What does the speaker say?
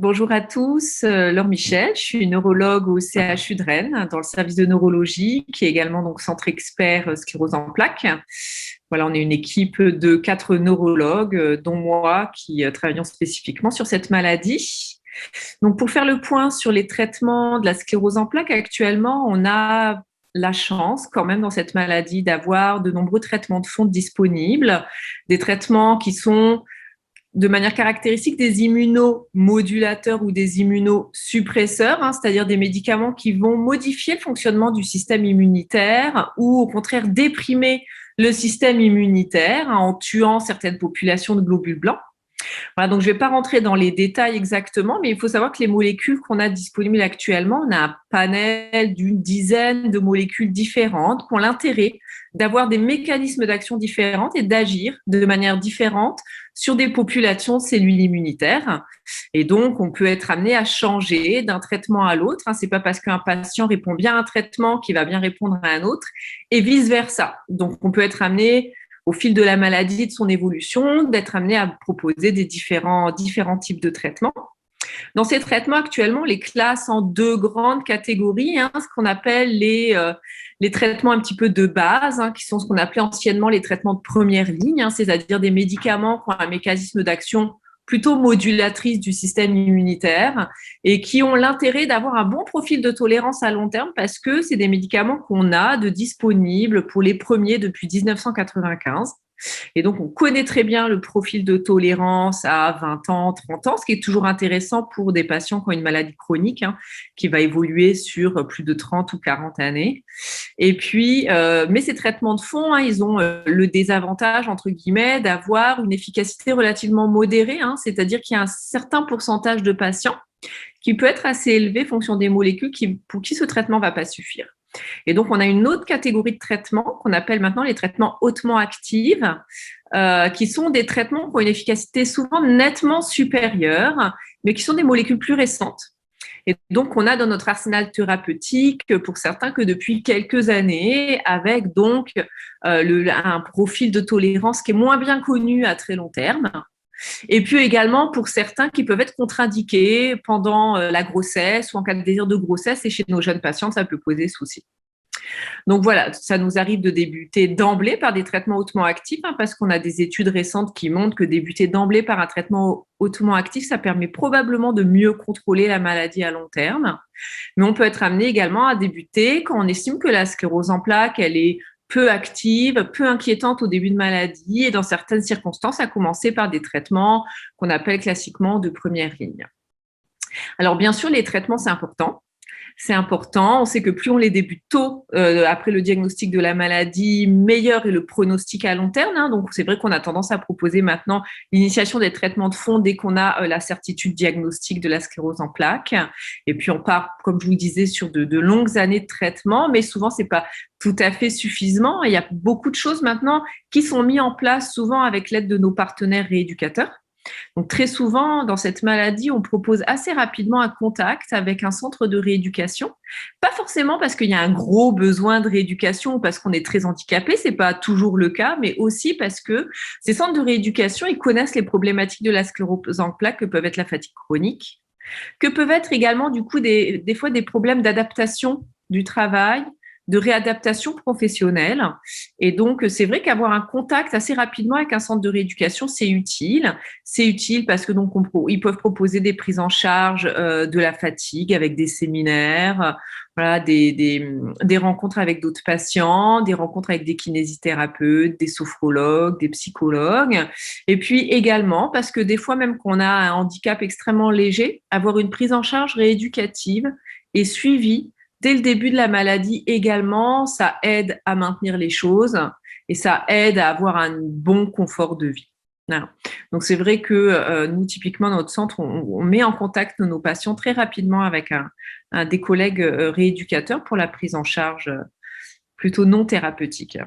Bonjour à tous, Laure Michel, je suis neurologue au CHU de Rennes dans le service de neurologie qui est également donc centre expert sclérose en plaques. Voilà, on est une équipe de 4 neurologues, dont moi, qui travaillons spécifiquement sur cette maladie. Donc pour faire le point sur les traitements de la sclérose en plaques, actuellement, on a la chance quand même dans cette maladie d'avoir de nombreux traitements de fond disponibles, des traitements qui sont de manière caractéristique des immunomodulateurs ou des immunosuppresseurs, c'est-à-dire des médicaments qui vont modifier le fonctionnement du système immunitaire ou au contraire déprimer le système immunitaire en tuant certaines populations de globules blancs. Voilà, donc je ne vais pas rentrer dans les détails exactement, mais il faut savoir que les molécules qu'on a disponibles actuellement, on a un panel d'une dizaine de molécules différentes qui ont l'intérêt d'avoir des mécanismes d'action différents et d'agir de manière différente sur des populations de cellules immunitaires. Et donc, on peut être amené à changer d'un traitement à l'autre. Ce n'est pas parce qu'un patient répond bien à un traitement qu'il va bien répondre à un autre, et vice-versa. Donc, on peut être amené au fil de la maladie et de son évolution, d'être amené à proposer des différents types de traitements. Dans ces traitements, actuellement, on les classe en 2 grandes catégories, ce qu'on appelle les traitements un petit peu de base, qui sont ce qu'on appelait anciennement les traitements de première ligne, c'est-à-dire des médicaments qui ont un mécanisme d'action plutôt modulatrice du système immunitaire et qui ont l'intérêt d'avoir un bon profil de tolérance à long terme parce que c'est des médicaments qu'on a de disponibles pour les premiers depuis 1995. Et donc, on connaît très bien le profil de tolérance à 20 ans, 30 ans, ce qui est toujours intéressant pour des patients qui ont une maladie chronique qui va évoluer sur plus de 30 ou 40 années. Et puis, mais ces traitements de fond, ils ont le désavantage, entre guillemets, d'avoir une efficacité relativement modérée, c'est-à-dire qu'il y a un certain pourcentage de patients qui peut être assez élevé en fonction des molécules pour qui ce traitement ne va pas suffire. Et donc, on a une autre catégorie de traitements qu'on appelle maintenant les traitements hautement actifs, qui sont des traitements qui ont une efficacité souvent nettement supérieure, mais qui sont des molécules plus récentes. Et donc, on a dans notre arsenal thérapeutique, pour certains, que depuis quelques années, avec donc un profil de tolérance qui est moins bien connu à très long terme. Et puis également pour certains qui peuvent être contre-indiqués pendant la grossesse ou en cas de désir de grossesse, et chez nos jeunes patientes, ça peut poser souci. Donc voilà, ça nous arrive de débuter d'emblée par des traitements hautement actifs, parce qu'on a des études récentes qui montrent que débuter d'emblée par un traitement hautement actif, ça permet probablement de mieux contrôler la maladie à long terme. Mais on peut être amené également à débuter quand on estime que la sclérose en plaques, elle est peu active, peu inquiétante au début de maladie et dans certaines circonstances, à commencer par des traitements qu'on appelle classiquement de première ligne. Alors bien sûr, les traitements, c'est important. C'est important. On sait que plus on les débute tôt, après le diagnostic de la maladie, meilleur est le pronostic à long terme. Donc, c'est vrai qu'on a tendance à proposer maintenant l'initiation des traitements de fond dès qu'on a la certitude diagnostique de la sclérose en plaques. Et puis, on part, comme je vous le disais, sur de longues années de traitement, mais souvent, c'est pas tout à fait suffisant. Il y a beaucoup de choses maintenant qui sont mises en place, souvent avec l'aide de nos partenaires rééducateurs. Donc, très souvent, dans cette maladie, on propose assez rapidement un contact avec un centre de rééducation. Pas forcément parce qu'il y a un gros besoin de rééducation ou parce qu'on est très handicapé, c'est pas toujours le cas, mais aussi parce que ces centres de rééducation, ils connaissent les problématiques de la sclérose en plaques que peuvent être la fatigue chronique, que peuvent être également, du coup, des fois des problèmes d'adaptation du travail, de réadaptation professionnelle. Et donc, c'est vrai qu'avoir un contact assez rapidement avec un centre de rééducation, c'est utile. C'est utile parce que donc ils peuvent proposer des prises en charge de la fatigue avec des séminaires, voilà, des rencontres avec d'autres patients, des rencontres avec des kinésithérapeutes, des sophrologues, des psychologues. Et puis également, parce que des fois, même qu'on a un handicap extrêmement léger, avoir une prise en charge rééducative et suivie dès le début de la maladie également, ça aide à maintenir les choses et ça aide à avoir un bon confort de vie. Voilà. Donc, c'est vrai que nous, typiquement, dans notre centre, on met en contact nos patients très rapidement avec des collègues rééducateurs pour la prise en charge plutôt non thérapeutique.